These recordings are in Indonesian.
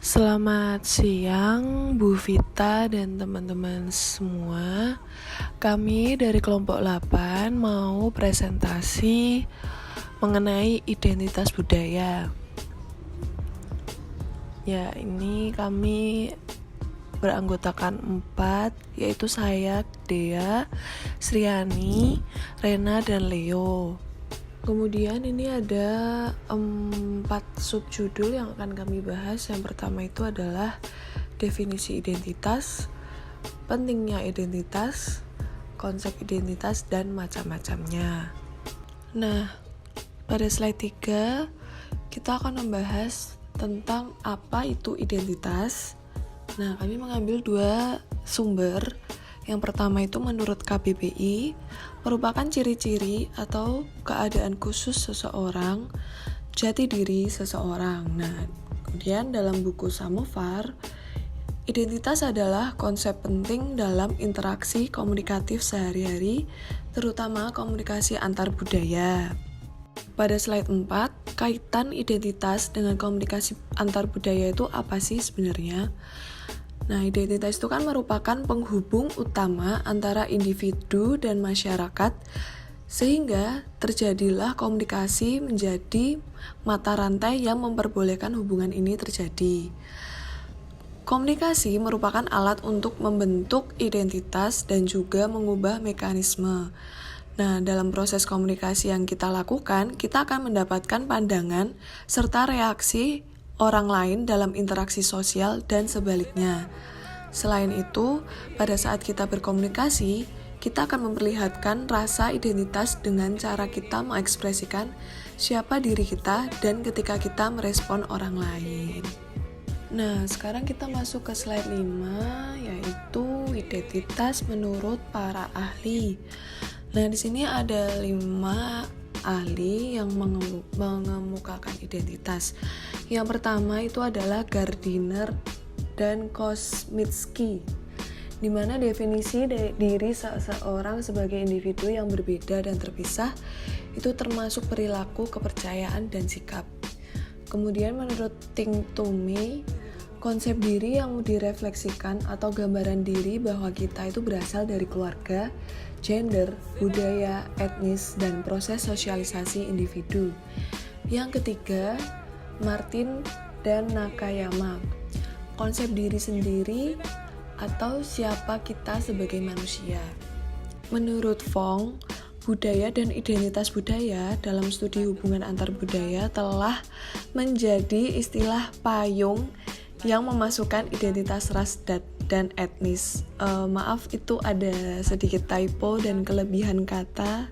Selamat siang Bu Vita dan teman-teman semua. Kami dari kelompok 8 mau presentasi mengenai identitas budaya. Ya, ini kami beranggotakan 4, yaitu saya, Dea, Sriani, Rena, dan Leo. Kemudian ini ada 4 subjudul yang akan kami bahas. Yang pertama itu adalah definisi identitas, pentingnya identitas, konsep identitas, dan macam-macamnya. Nah, pada slide 3 kita akan membahas tentang apa itu identitas. Nah, kami mengambil 2 sumber. Yang pertama itu menurut KBBI, merupakan ciri-ciri atau keadaan khusus seseorang, jati diri seseorang. Nah, kemudian dalam buku Samovar, identitas adalah konsep penting dalam interaksi komunikatif sehari-hari, terutama komunikasi antar budaya. Pada slide 4, kaitan identitas dengan komunikasi antar budaya itu apa sih sebenarnya? Nah, identitas itu kan merupakan penghubung utama antara individu dan masyarakat, sehingga terjadilah komunikasi menjadi mata rantai yang memperbolehkan hubungan ini terjadi. Komunikasi merupakan alat untuk membentuk identitas dan juga mengubah mekanisme. Nah, dalam proses komunikasi yang kita lakukan, kita akan mendapatkan pandangan serta reaksi orang lain dalam interaksi sosial dan sebaliknya. Selain itu, pada saat kita berkomunikasi, kita akan memperlihatkan rasa identitas dengan cara kita mengekspresikan siapa diri kita dan ketika kita merespon orang lain. Nah, sekarang kita masuk ke slide 5, yaitu identitas menurut para ahli. Nah, di sini ada 5 ahli yang mengemukakan identitas. Yang pertama itu adalah Gardiner dan Kosminski, di mana definisi diri seseorang sebagai individu yang berbeda dan terpisah itu termasuk perilaku, kepercayaan, dan sikap. Kemudian menurut Ting Tumei, konsep diri yang direfleksikan atau gambaran diri bahwa kita itu berasal dari keluarga, gender, budaya, etnis, dan proses sosialisasi individu. Yang ketiga, Martin dan Nakayama, konsep diri sendiri atau siapa kita sebagai manusia. Menurut Fong, budaya dan identitas budaya dalam studi hubungan antar budaya telah menjadi istilah payung yang memasukkan identitas ras dan etnis. Maaf, itu ada sedikit typo dan kelebihan kata.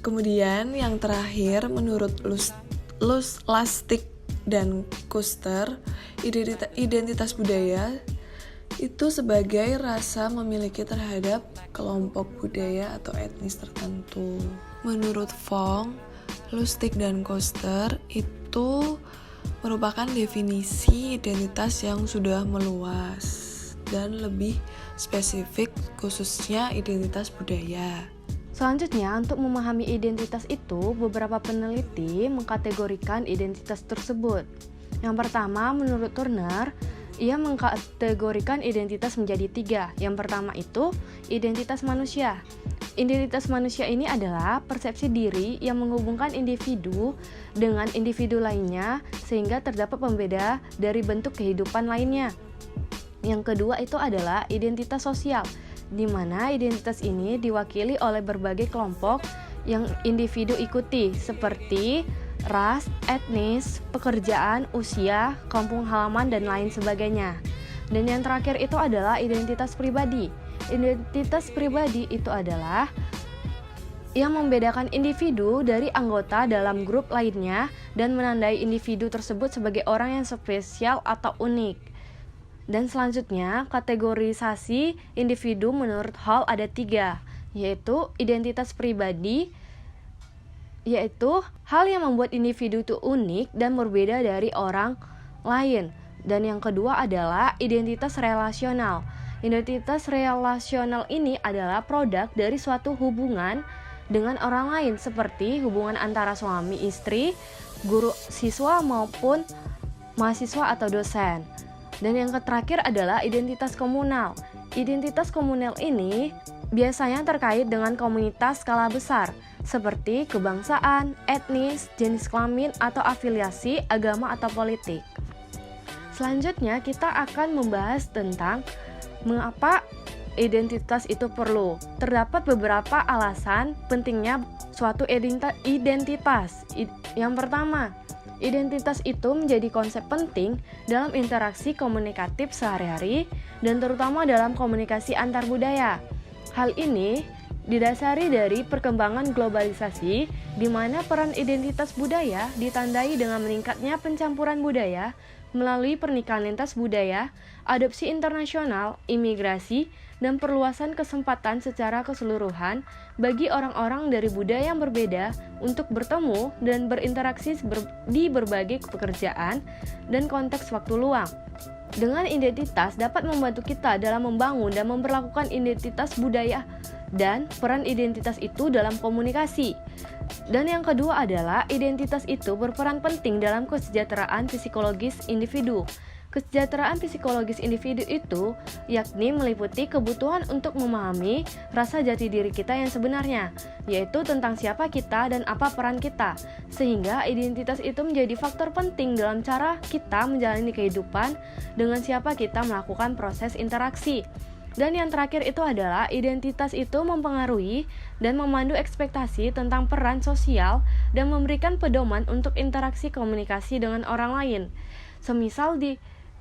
Kemudian yang terakhir, menurut Lustig dan Kuster, identitas budaya itu sebagai rasa memiliki terhadap kelompok budaya atau etnis tertentu. Menurut Fong, Lustig dan Kuster itu merupakan definisi identitas yang sudah meluas dan lebih spesifik, khususnya identitas budaya. Selanjutnya, untuk memahami identitas itu, beberapa peneliti mengkategorikan identitas tersebut. Yang pertama, menurut Turner, ia mengkategorikan identitas menjadi 3. Yang pertama itu, identitas manusia. Identitas manusia ini adalah persepsi diri yang menghubungkan individu dengan individu lainnya sehingga terdapat pembeda dari bentuk kehidupan lainnya. Yang kedua itu adalah identitas sosial, di mana identitas ini diwakili oleh berbagai kelompok yang individu ikuti seperti ras, etnis, pekerjaan, usia, kampung halaman, dan lain sebagainya. Dan yang terakhir itu adalah identitas pribadi. Identitas pribadi itu adalah yang membedakan individu dari anggota dalam grup lainnya dan menandai individu tersebut sebagai orang yang spesial atau unik. Dan selanjutnya, kategorisasi individu menurut Hall ada 3, yaitu identitas pribadi, yaitu hal yang membuat individu itu unik dan berbeda dari orang lain. Dan yang kedua adalah identitas relasional. Identitas relasional ini adalah produk dari suatu hubungan dengan orang lain, seperti hubungan antara suami istri, guru siswa maupun mahasiswa atau dosen. Dan yang terakhir adalah identitas komunal. Identitas komunal ini biasanya terkait dengan komunitas skala besar, seperti kebangsaan, etnis, jenis kelamin, atau afiliasi, agama, atau politik. Selanjutnya, kita akan membahas tentang mengapa identitas itu perlu. Terdapat beberapa alasan pentingnya suatu identitas. Yang pertama, identitas itu menjadi konsep penting dalam interaksi komunikatif sehari-hari dan terutama dalam komunikasi antar budaya. Hal ini didasari dari perkembangan globalisasi di mana peran identitas budaya ditandai dengan meningkatnya pencampuran budaya melalui pernikahan lintas budaya, adopsi internasional, imigrasi, dan perluasan kesempatan secara keseluruhan bagi orang-orang dari budaya yang berbeda untuk bertemu dan berinteraksi di berbagai pekerjaan dan konteks waktu luang. Dengan identitas dapat membantu kita dalam membangun dan memperlakukan identitas budaya dan peran identitas itu dalam komunikasi. Dan yang kedua adalah identitas itu berperan penting dalam kesejahteraan psikologis individu. Kesejahteraan psikologis individu itu yakni meliputi kebutuhan untuk memahami rasa jati diri kita yang sebenarnya, yaitu tentang siapa kita dan apa peran kita, sehingga identitas itu menjadi faktor penting dalam cara kita menjalani kehidupan dengan siapa kita melakukan proses interaksi. Dan yang terakhir itu adalah identitas itu mempengaruhi dan memandu ekspektasi tentang peran sosial dan memberikan pedoman untuk interaksi komunikasi dengan orang lain. Semisal di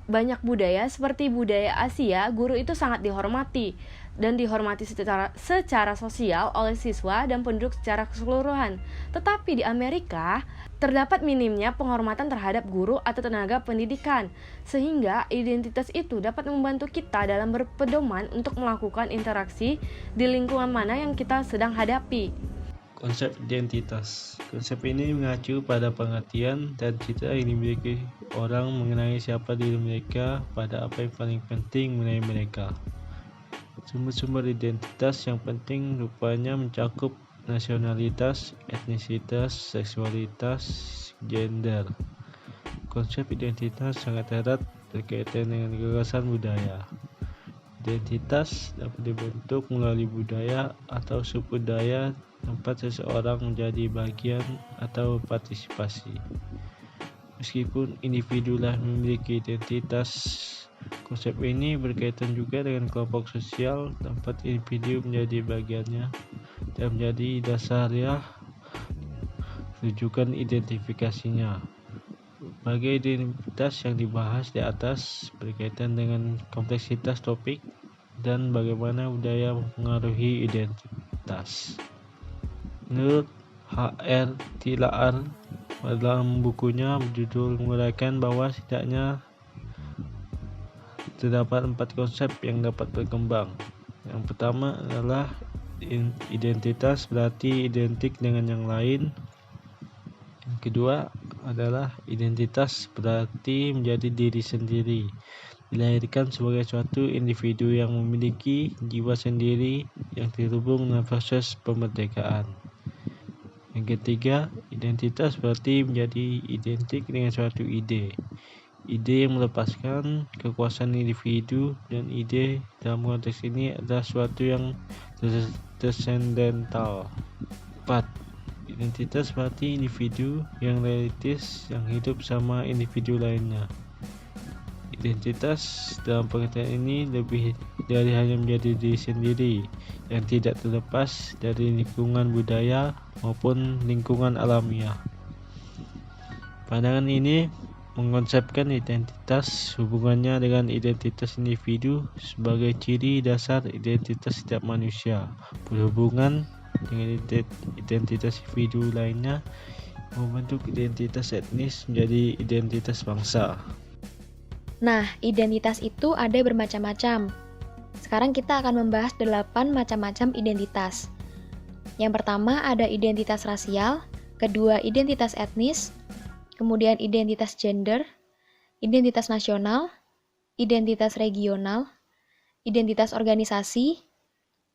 banyak budaya seperti budaya Asia, guru itu sangat dihormati dan dihormati secara sosial oleh siswa dan penduduk secara keseluruhan. Tetapi di Amerika, terdapat minimnya penghormatan terhadap guru atau tenaga pendidikan, sehingga identitas itu dapat membantu kita dalam berpedoman untuk melakukan interaksi di lingkungan mana yang kita sedang hadapi. Konsep identitas. Konsep ini mengacu pada pengertian dan citra yang dimiliki orang mengenai siapa diri mereka pada apa yang paling penting mengenai mereka. Sumber-sumber identitas yang penting rupanya mencakup nasionalitas, etnisitas, seksualitas, gender. Konsep identitas sangat erat berkaitan dengan gagasan budaya. Identitas dapat dibentuk melalui budaya atau subudaya tempat seseorang menjadi bagian atau partisipasi. Meskipun individulah memiliki identitas, konsep ini berkaitan juga dengan kelompok sosial tempat individu menjadi bagiannya dan menjadi dasarnya rujukan identifikasinya. Berbagai identitas yang dibahas di atas berkaitan dengan kompleksitas topik dan bagaimana budaya mempengaruhi identitas. Menurut H.R. Tilaar dalam bukunya berjudul menguraikan bahwa setidaknya terdapat 4 konsep yang dapat berkembang. Yang pertama adalah identitas berarti identik dengan yang lain. Yang kedua adalah identitas berarti menjadi diri sendiri, dilahirkan sebagai suatu individu yang memiliki jiwa sendiri yang terhubung dengan proses pemerdekaan. Yang ketiga, identitas berarti menjadi identik dengan suatu ide. Ide yang melepaskan kekuasaan individu, dan ide dalam konteks ini adalah suatu yang transcendental. 4. Identitas berarti individu yang realitis yang hidup sama individu lainnya. Identitas dalam pengertian ini lebih dari hanya menjadi diri sendiri yang tidak terlepas dari lingkungan budaya maupun lingkungan alamiah. Pandangan ini mengkonsepkan identitas hubungannya dengan identitas individu sebagai ciri dasar identitas setiap manusia, berhubungan dengan identitas individu lainnya, membentuk identitas etnis menjadi identitas bangsa. Nah, identitas itu ada bermacam-macam. Sekarang kita akan membahas 8 macam-macam identitas. Yang pertama ada identitas rasial, kedua identitas etnis, kemudian identitas gender, identitas nasional, identitas regional, identitas organisasi,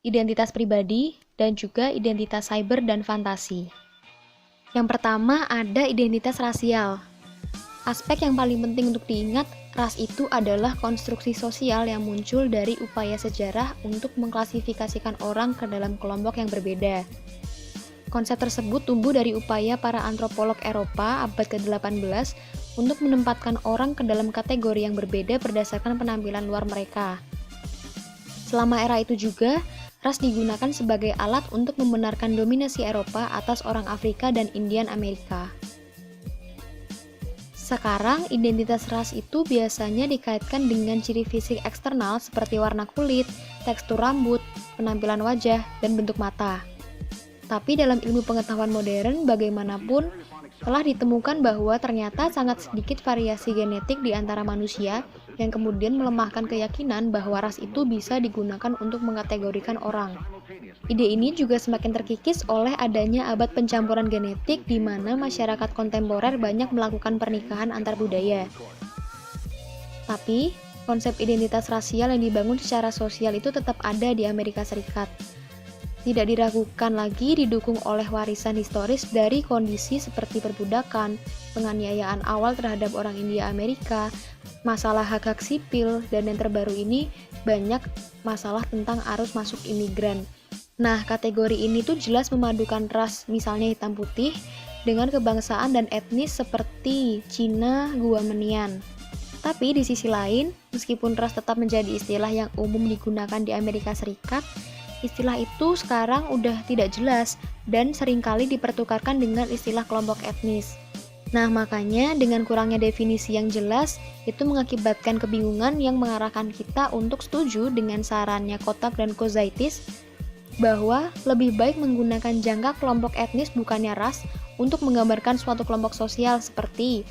identitas pribadi, dan juga identitas cyber dan fantasi. Yang pertama ada identitas rasial. Aspek yang paling penting untuk diingat, ras itu adalah konstruksi sosial yang muncul dari upaya sejarah untuk mengklasifikasikan orang ke dalam kelompok yang berbeda. Konsep tersebut tumbuh dari upaya para antropolog Eropa abad ke-18 untuk menempatkan orang ke dalam kategori yang berbeda berdasarkan penampilan luar mereka. Selama era itu juga, ras digunakan sebagai alat untuk membenarkan dominasi Eropa atas orang Afrika dan Indian Amerika. Sekarang, identitas ras itu biasanya dikaitkan dengan ciri fisik eksternal seperti warna kulit, tekstur rambut, penampilan wajah, dan bentuk mata. Tapi dalam ilmu pengetahuan modern, bagaimanapun, telah ditemukan bahwa ternyata sangat sedikit variasi genetik di antara manusia yang kemudian melemahkan keyakinan bahwa ras itu bisa digunakan untuk mengkategorikan orang. Ide ini juga semakin terkikis oleh adanya abad pencampuran genetik di mana masyarakat kontemporer banyak melakukan pernikahan antar budaya. Tapi, konsep identitas rasial yang dibangun secara sosial itu tetap ada di Amerika Serikat. Tidak diragukan lagi didukung oleh warisan historis dari kondisi seperti perbudakan, penganiayaan awal terhadap orang India Amerika, masalah hak-hak sipil, dan yang terbaru ini banyak masalah tentang arus masuk imigran. Nah, kategori ini tuh jelas memadukan ras, misalnya hitam putih, dengan kebangsaan dan etnis seperti Cina, Guamanian. Tapi di sisi lain, meskipun ras tetap menjadi istilah yang umum digunakan di Amerika Serikat, istilah itu sekarang udah tidak jelas dan seringkali dipertukarkan dengan istilah kelompok etnis. Nah, makanya dengan kurangnya definisi yang jelas, itu mengakibatkan kebingungan yang mengarahkan kita untuk setuju dengan sarannya Kotak dan Kozaitis bahwa lebih baik menggunakan jangka kelompok etnis bukannya ras untuk menggambarkan suatu kelompok sosial seperti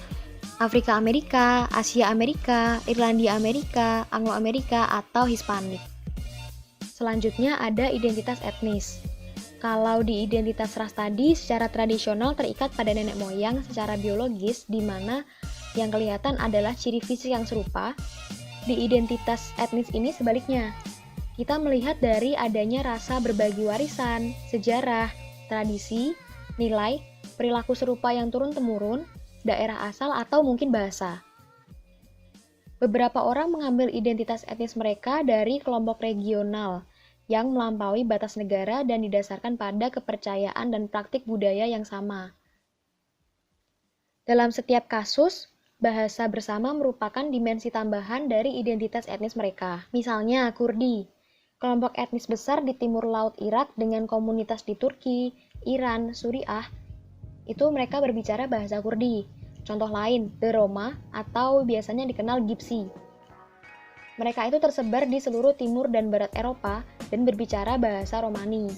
Afrika Amerika, Asia Amerika, Irlandia Amerika, Anglo Amerika, atau Hispanik. Selanjutnya ada identitas etnis. Kalau di identitas ras tadi secara tradisional terikat pada nenek moyang secara biologis di mana yang kelihatan adalah ciri fisik yang serupa, di identitas etnis ini sebaliknya. Kita melihat dari adanya rasa berbagi warisan, sejarah, tradisi, nilai, perilaku serupa yang turun-temurun, daerah asal atau mungkin bahasa. Beberapa orang mengambil identitas etnis mereka dari kelompok regional yang melampaui batas negara dan didasarkan pada kepercayaan dan praktik budaya yang sama. Dalam setiap kasus, bahasa bersama merupakan dimensi tambahan dari identitas etnis mereka. Misalnya, Kurdi, kelompok etnis besar di timur laut Irak dengan komunitas di Turki, Iran, Suriah, itu mereka berbicara bahasa Kurdi. Contoh lain, The Roma atau biasanya dikenal Gypsy. Mereka itu tersebar di seluruh timur dan barat Eropa dan berbicara bahasa Romani.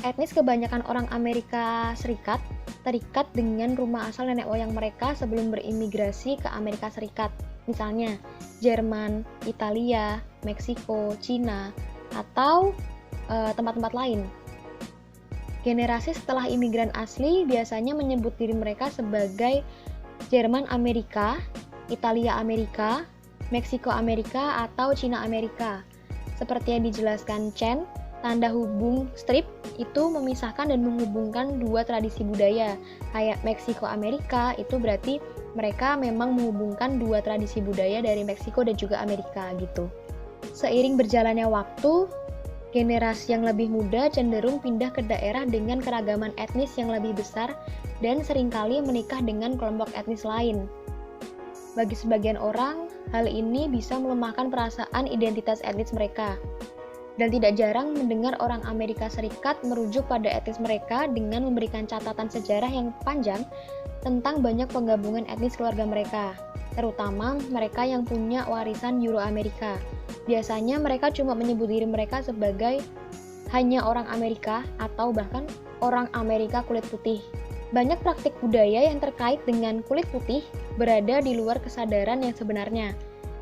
Etnis kebanyakan orang Amerika Serikat terikat dengan rumah asal nenek moyang mereka sebelum berimigrasi ke Amerika Serikat. Misalnya, Jerman, Italia, Meksiko, Cina, atau tempat-tempat lain. Generasi setelah imigran asli biasanya menyebut diri mereka sebagai Jerman Amerika, Italia Amerika, Meksiko Amerika, atau Cina Amerika. Seperti yang dijelaskan Chen, tanda hubung strip itu memisahkan dan menghubungkan dua tradisi budaya. Kayak Meksiko Amerika itu berarti mereka memang menghubungkan dua tradisi budaya dari Meksiko dan juga Amerika gitu. Seiring berjalannya waktu, generasi yang lebih muda cenderung pindah ke daerah dengan keragaman etnis yang lebih besar dan seringkali menikah dengan kelompok etnis lain. Bagi sebagian orang, hal ini bisa melemahkan perasaan identitas etnis mereka. Dan tidak jarang mendengar orang Amerika Serikat merujuk pada etnis mereka dengan memberikan catatan sejarah yang panjang tentang banyak penggabungan etnis keluarga mereka, terutama mereka yang punya warisan Euro-Amerika. Biasanya mereka cuma menyebut diri mereka sebagai hanya orang Amerika atau bahkan orang Amerika kulit putih. Banyak praktik budaya yang terkait dengan kulit putih berada di luar kesadaran yang sebenarnya,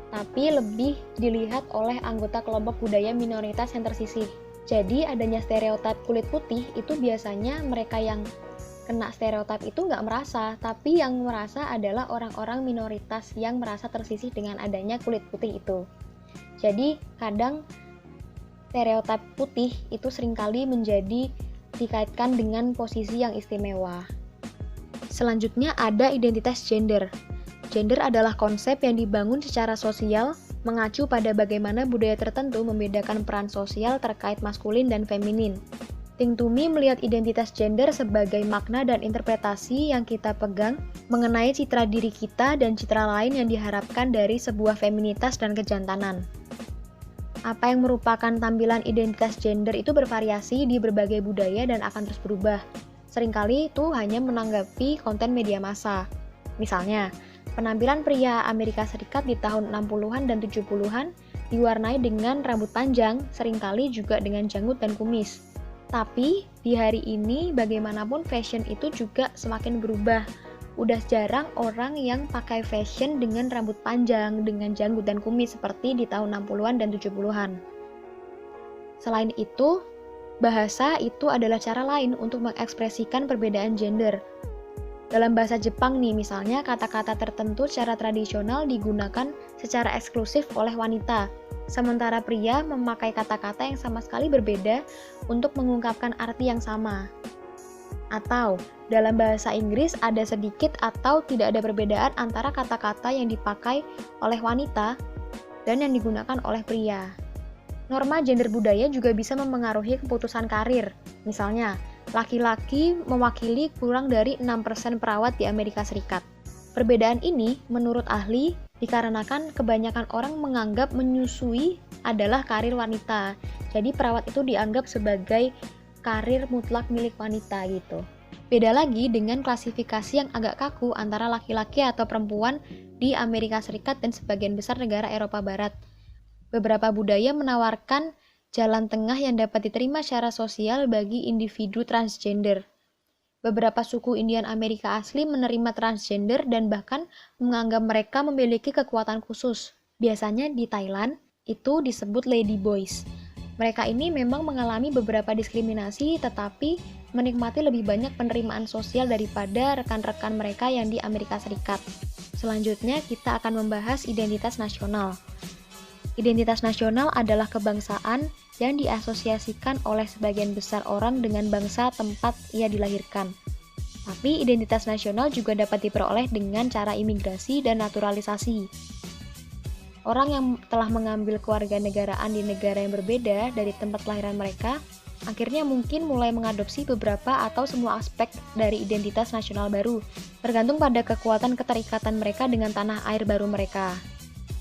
tapi lebih dilihat oleh anggota kelompok budaya minoritas yang tersisih. Jadi adanya stereotip kulit putih itu biasanya mereka yang kena stereotip itu nggak merasa, tapi yang merasa adalah orang-orang minoritas yang merasa tersisih dengan adanya kulit putih itu. Jadi kadang stereotip putih itu seringkali dikaitkan dengan posisi yang istimewa. Selanjutnya ada identitas gender. Gender adalah konsep yang dibangun secara sosial, mengacu pada bagaimana budaya tertentu membedakan peran sosial terkait maskulin dan feminin. Think to Me melihat identitas gender sebagai makna dan interpretasi yang kita pegang mengenai citra diri kita dan citra lain yang diharapkan dari sebuah feminitas dan kejantanan. Apa yang merupakan tampilan identitas gender itu bervariasi di berbagai budaya dan akan terus berubah. Seringkali itu hanya menanggapi konten media massa. Misalnya, penampilan pria Amerika Serikat di tahun 60-an dan 70-an diwarnai dengan rambut panjang, seringkali juga dengan janggut dan kumis. Tapi, di hari ini bagaimanapun fashion itu juga semakin berubah. Udah jarang orang yang pakai fashion dengan rambut panjang, dengan janggut dan kumis seperti di tahun 60-an dan 70-an. Selain itu, bahasa itu adalah cara lain untuk mengekspresikan perbedaan gender. Dalam bahasa Jepang nih, misalnya kata-kata tertentu secara tradisional digunakan secara eksklusif oleh wanita, sementara pria memakai kata-kata yang sama sekali berbeda untuk mengungkapkan arti yang sama. Atau, dalam bahasa Inggris ada sedikit atau tidak ada perbedaan antara kata-kata yang dipakai oleh wanita dan yang digunakan oleh pria. Norma gender budaya juga bisa memengaruhi keputusan karir. Misalnya, laki-laki mewakili kurang dari 6% perawat di Amerika Serikat. Perbedaan ini, menurut ahli, dikarenakan kebanyakan orang menganggap menyusui adalah karir wanita. Jadi perawat itu dianggap sebagai karir mutlak milik wanita gitu. Beda lagi dengan klasifikasi yang agak kaku antara laki-laki atau perempuan di Amerika Serikat dan sebagian besar negara Eropa Barat. Beberapa budaya menawarkan jalan tengah yang dapat diterima secara sosial bagi individu transgender. Beberapa suku Indian Amerika asli menerima transgender dan bahkan menganggap mereka memiliki kekuatan khusus. Biasanya di Thailand, itu disebut lady boys. Mereka ini memang mengalami beberapa diskriminasi tetapi menikmati lebih banyak penerimaan sosial daripada rekan-rekan mereka yang di Amerika Serikat. Selanjutnya kita akan membahas identitas nasional. Identitas nasional adalah kebangsaan yang diasosiasikan oleh sebagian besar orang dengan bangsa tempat ia dilahirkan. Tapi identitas nasional juga dapat diperoleh dengan cara imigrasi dan naturalisasi. Orang yang telah mengambil kewarganegaraan di negara yang berbeda dari tempat kelahiran mereka, akhirnya mungkin mulai mengadopsi beberapa atau semua aspek dari identitas nasional baru, tergantung pada kekuatan keterikatan mereka dengan tanah air baru mereka.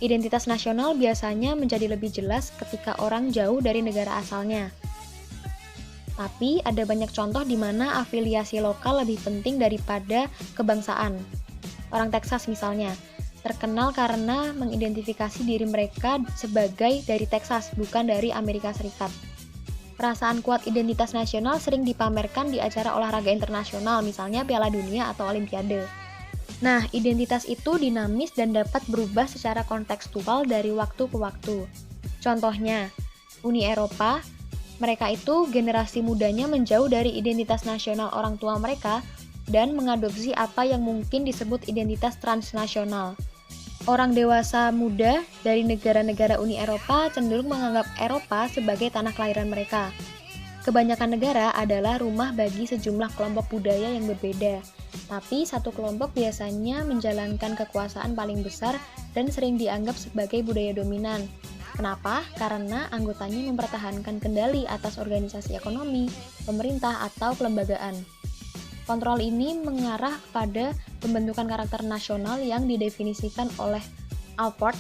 Identitas nasional biasanya menjadi lebih jelas ketika orang jauh dari negara asalnya. Tapi ada banyak contoh di mana afiliasi lokal lebih penting daripada kebangsaan. Orang Texas misalnya, terkenal karena mengidentifikasi diri mereka sebagai dari Texas, bukan dari Amerika Serikat. Perasaan kuat identitas nasional sering dipamerkan di acara olahraga internasional, misalnya Piala Dunia atau Olimpiade. Nah, identitas itu dinamis dan dapat berubah secara kontekstual dari waktu ke waktu. Contohnya, Uni Eropa, mereka itu generasi mudanya menjauh dari identitas nasional orang tua mereka dan mengadopsi apa yang mungkin disebut identitas transnasional. Orang dewasa muda dari negara-negara Uni Eropa cenderung menganggap Eropa sebagai tanah kelahiran mereka. Kebanyakan negara adalah rumah bagi sejumlah kelompok budaya yang berbeda. Tapi satu kelompok biasanya menjalankan kekuasaan paling besar dan sering dianggap sebagai budaya dominan. Kenapa? Karena anggotanya mempertahankan kendali atas organisasi ekonomi, pemerintah, atau kelembagaan. Kontrol ini mengarah pada pembentukan karakter nasional yang didefinisikan oleh Allport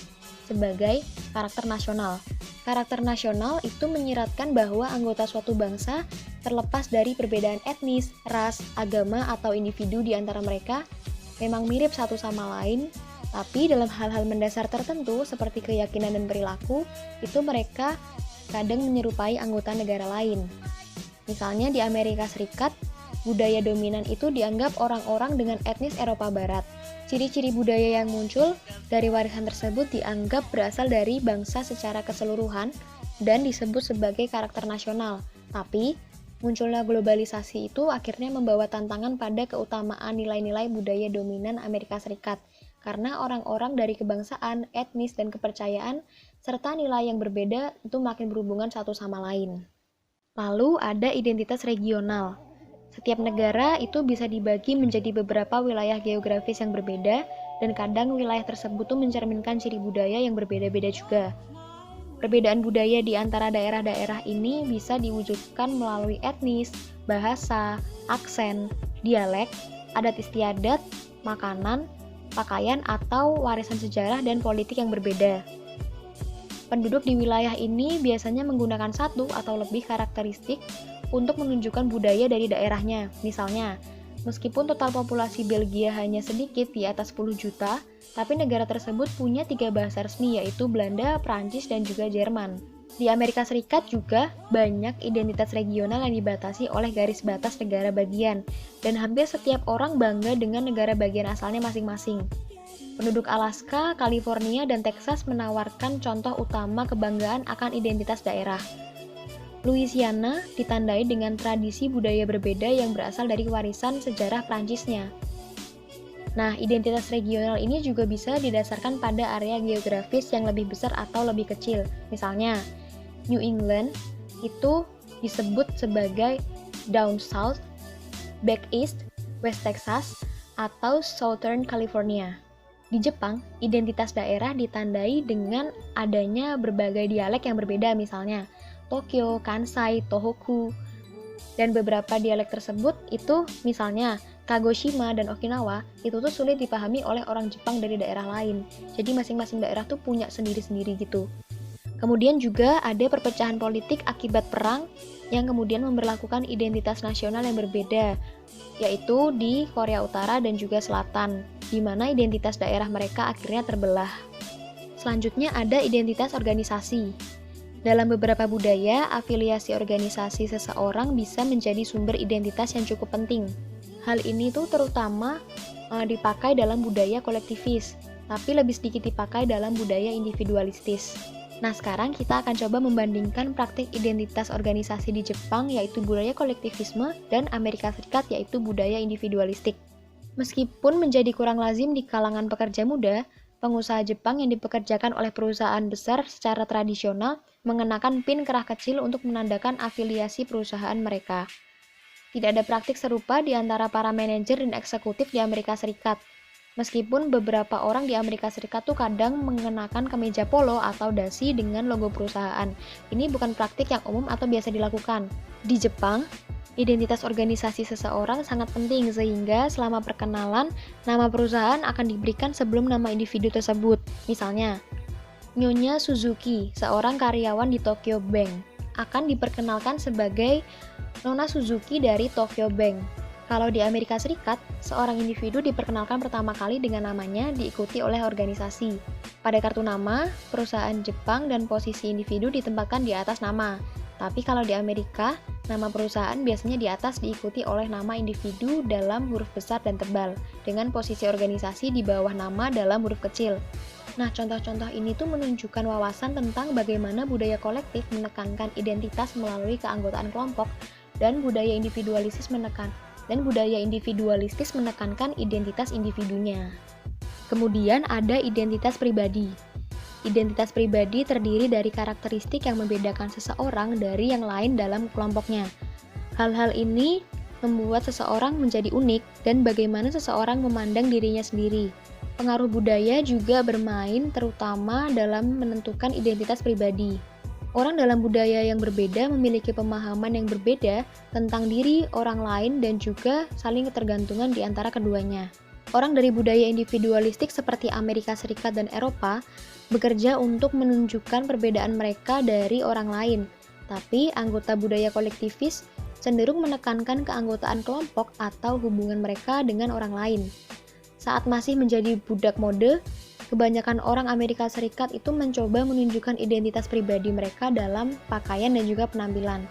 sebagai karakter nasional. Karakter nasional itu menyiratkan bahwa anggota suatu bangsa, terlepas dari perbedaan etnis, ras, agama, atau individu di antara mereka, memang mirip satu sama lain, tapi dalam hal-hal mendasar tertentu seperti keyakinan dan perilaku, itu mereka kadang menyerupai anggota negara lain. Misalnya di Amerika Serikat, budaya dominan itu dianggap orang-orang dengan etnis Eropa Barat. Ciri-ciri budaya yang muncul dari warisan tersebut dianggap berasal dari bangsa secara keseluruhan dan disebut sebagai karakter nasional. Tapi, munculnya globalisasi itu akhirnya membawa tantangan pada keutamaan nilai-nilai budaya dominan Amerika Serikat, karena orang-orang dari kebangsaan, etnis, dan kepercayaan, serta nilai yang berbeda itu makin berhubungan satu sama lain. Lalu ada identitas regional. Setiap negara itu bisa dibagi menjadi beberapa wilayah geografis yang berbeda, dan kadang wilayah tersebut tuh mencerminkan ciri budaya yang berbeda-beda juga. Perbedaan budaya di antara daerah-daerah ini bisa diwujudkan melalui etnis, bahasa, aksen, dialek, adat istiadat, makanan, pakaian, atau warisan sejarah dan politik yang berbeda. Penduduk di wilayah ini biasanya menggunakan satu atau lebih karakteristik untuk menunjukkan budaya dari daerahnya. Misalnya, meskipun total populasi Belgia hanya sedikit di atas 10 juta, tapi negara tersebut punya 3 bahasa resmi, yaitu Belanda, Prancis, dan juga Jerman. Di Amerika Serikat juga banyak identitas regional yang dibatasi oleh garis batas negara bagian, dan hampir setiap orang bangga dengan negara bagian asalnya masing-masing. Penduduk Alaska, California, dan Texas menawarkan contoh utama kebanggaan akan identitas daerah. Louisiana ditandai dengan tradisi budaya berbeda yang berasal dari warisan sejarah Prancisnya. Nah, identitas regional ini juga bisa didasarkan pada area geografis yang lebih besar atau lebih kecil. Misalnya, New England itu disebut sebagai Down South, Back East, West Texas, atau Southern California. Di Jepang, identitas daerah ditandai dengan adanya berbagai dialek yang berbeda, misalnya Tokyo, Kansai, Tohoku, dan beberapa dialek tersebut itu misalnya Kagoshima dan Okinawa itu tuh sulit dipahami oleh orang Jepang dari daerah lain. Jadi masing-masing daerah tuh punya sendiri-sendiri gitu. Kemudian juga ada perpecahan politik akibat perang yang kemudian memberlakukan identitas nasional yang berbeda, yaitu di Korea Utara dan juga Selatan, di mana identitas daerah mereka akhirnya terbelah. Selanjutnya ada identitas organisasi. Dalam beberapa budaya, afiliasi organisasi seseorang bisa menjadi sumber identitas yang cukup penting. Hal ini tuh terutama dipakai dalam budaya kolektivis, tapi lebih sedikit dipakai dalam budaya individualistis. Nah, sekarang kita akan coba membandingkan praktik identitas organisasi di Jepang, yaitu budaya kolektivisme, dan Amerika Serikat, yaitu budaya individualistik. Meskipun menjadi kurang lazim di kalangan pekerja muda, pengusaha Jepang yang dipekerjakan oleh perusahaan besar secara tradisional mengenakan pin kerah kecil untuk menandakan afiliasi perusahaan mereka. Tidak ada praktik serupa di antara para manajer dan eksekutif di Amerika Serikat. Meskipun beberapa orang di Amerika Serikat tuh kadang mengenakan kemeja polo atau dasi dengan logo perusahaan. Ini bukan praktik yang umum atau biasa dilakukan. Di Jepang, identitas organisasi seseorang sangat penting sehingga selama perkenalan, nama perusahaan akan diberikan sebelum nama individu tersebut. Misalnya, Nyonya Suzuki, seorang karyawan di Tokyo Bank, akan diperkenalkan sebagai Nona Suzuki dari Tokyo Bank. Kalau di Amerika Serikat, seorang individu diperkenalkan pertama kali dengan namanya diikuti oleh organisasi. Pada kartu nama, perusahaan Jepang dan posisi individu ditempatkan di atas nama. Tapi kalau di Amerika, nama perusahaan biasanya di atas diikuti oleh nama individu dalam huruf besar dan tebal, dengan posisi organisasi di bawah nama dalam huruf kecil. Nah, contoh-contoh ini tuh menunjukkan wawasan tentang bagaimana budaya kolektif menekankan identitas melalui keanggotaan kelompok dan budaya individualistis menekankan identitas individunya. Kemudian ada identitas pribadi. Identitas pribadi terdiri dari karakteristik yang membedakan seseorang dari yang lain dalam kelompoknya. Hal-hal ini membuat seseorang menjadi unik dan bagaimana seseorang memandang dirinya sendiri. Pengaruh budaya juga bermain terutama dalam menentukan identitas pribadi. Orang dalam budaya yang berbeda memiliki pemahaman yang berbeda tentang diri orang lain dan juga saling ketergantungan di antara keduanya. Orang dari budaya individualistik seperti Amerika Serikat dan Eropa bekerja untuk menunjukkan perbedaan mereka dari orang lain, tapi anggota budaya kolektivis cenderung menekankan keanggotaan kelompok atau hubungan mereka dengan orang lain. Saat masih menjadi budak mode, kebanyakan orang Amerika Serikat itu mencoba menunjukkan identitas pribadi mereka dalam pakaian dan juga penampilan.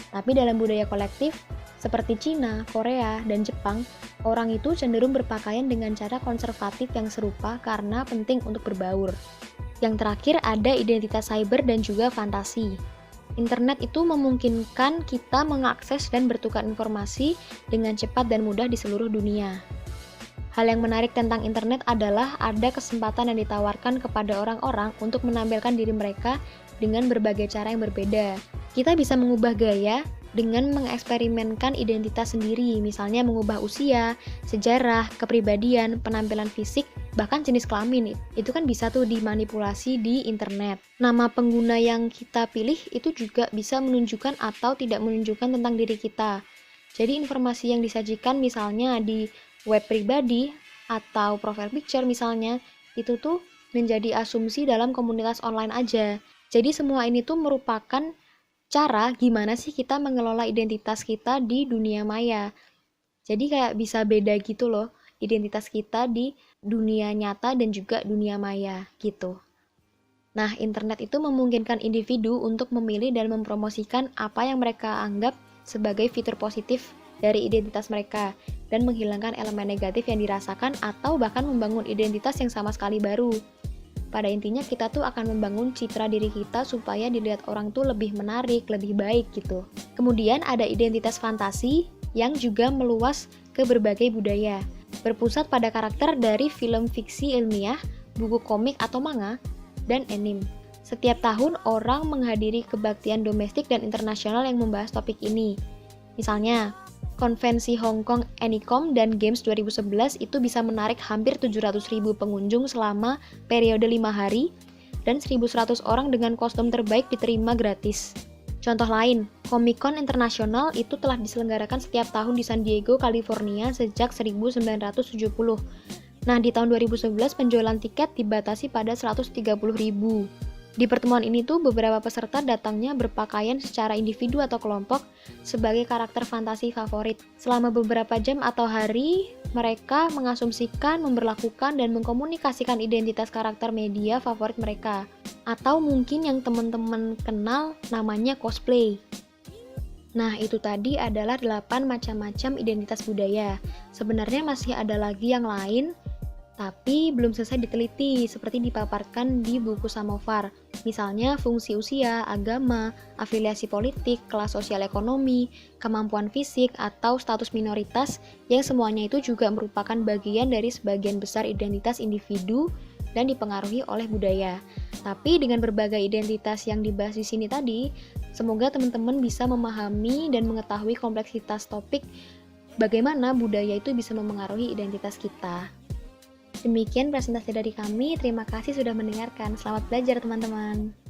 Tapi dalam budaya kolektif, seperti Cina, Korea, dan Jepang, orang itu cenderung berpakaian dengan cara konservatif yang serupa karena penting untuk berbaur. Yang terakhir ada identitas cyber dan juga fantasi. Internet itu memungkinkan kita mengakses dan bertukar informasi dengan cepat dan mudah di seluruh dunia. Hal yang menarik tentang internet adalah ada kesempatan yang ditawarkan kepada orang-orang untuk menampilkan diri mereka dengan berbagai cara yang berbeda. Kita bisa mengubah gaya, dengan mengeksperimenkan identitas sendiri, misalnya mengubah usia, sejarah, kepribadian, penampilan fisik, bahkan jenis kelamin. Itu kan bisa tuh dimanipulasi di internet. Nama pengguna yang kita pilih itu juga bisa menunjukkan atau tidak menunjukkan tentang diri kita. Jadi informasi yang disajikan misalnya di web pribadi atau profile picture misalnya, itu tuh menjadi asumsi dalam komunitas online aja. Jadi semua ini tuh merupakan cara gimana sih kita mengelola identitas kita di dunia maya. Jadi kayak bisa beda gitu loh, identitas kita di dunia nyata dan juga dunia maya gitu. Nah, internet itu memungkinkan individu untuk memilih dan mempromosikan apa yang mereka anggap sebagai fitur positif dari identitas mereka dan menghilangkan elemen negatif yang dirasakan atau bahkan membangun identitas yang sama sekali baru. Pada intinya kita tuh akan membangun citra diri kita supaya dilihat orang tuh lebih menarik, lebih baik gitu. Kemudian ada identitas fantasi yang juga meluas ke berbagai budaya. Berpusat pada karakter dari film fiksi ilmiah, buku komik atau manga, dan anime. Setiap tahun orang menghadiri kebaktian domestik dan internasional yang membahas topik ini. Misalnya, konvensi Hong Kong Anycom dan Games 2011 itu bisa menarik hampir 700.000 pengunjung selama periode 5 hari dan 1.100 orang dengan kostum terbaik diterima gratis. Contoh lain, Comic-Con Internasional itu telah diselenggarakan setiap tahun di San Diego, California sejak 1970. Nah, di tahun 2011 penjualan tiket dibatasi pada 130.000. Di pertemuan ini tuh beberapa peserta datangnya berpakaian secara individu atau kelompok sebagai karakter fantasi favorit. Selama beberapa jam atau hari, mereka mengasumsikan, memberlakukan, dan mengkomunikasikan identitas karakter media favorit mereka. Atau mungkin yang teman-teman kenal namanya cosplay. Nah, itu tadi adalah 8 macam-macam identitas budaya. Sebenarnya masih ada lagi yang lain, tapi belum selesai diteliti seperti dipaparkan di buku Samovar. Misalnya fungsi usia, agama, afiliasi politik, kelas sosial ekonomi, kemampuan fisik, atau status minoritas yang semuanya itu juga merupakan bagian dari sebagian besar identitas individu dan dipengaruhi oleh budaya. Tapi dengan berbagai identitas yang dibahas di sini tadi, semoga teman-teman bisa memahami dan mengetahui kompleksitas topik bagaimana budaya itu bisa memengaruhi identitas kita. Demikian presentasi dari kami, terima kasih sudah mendengarkan. Selamat belajar teman-teman.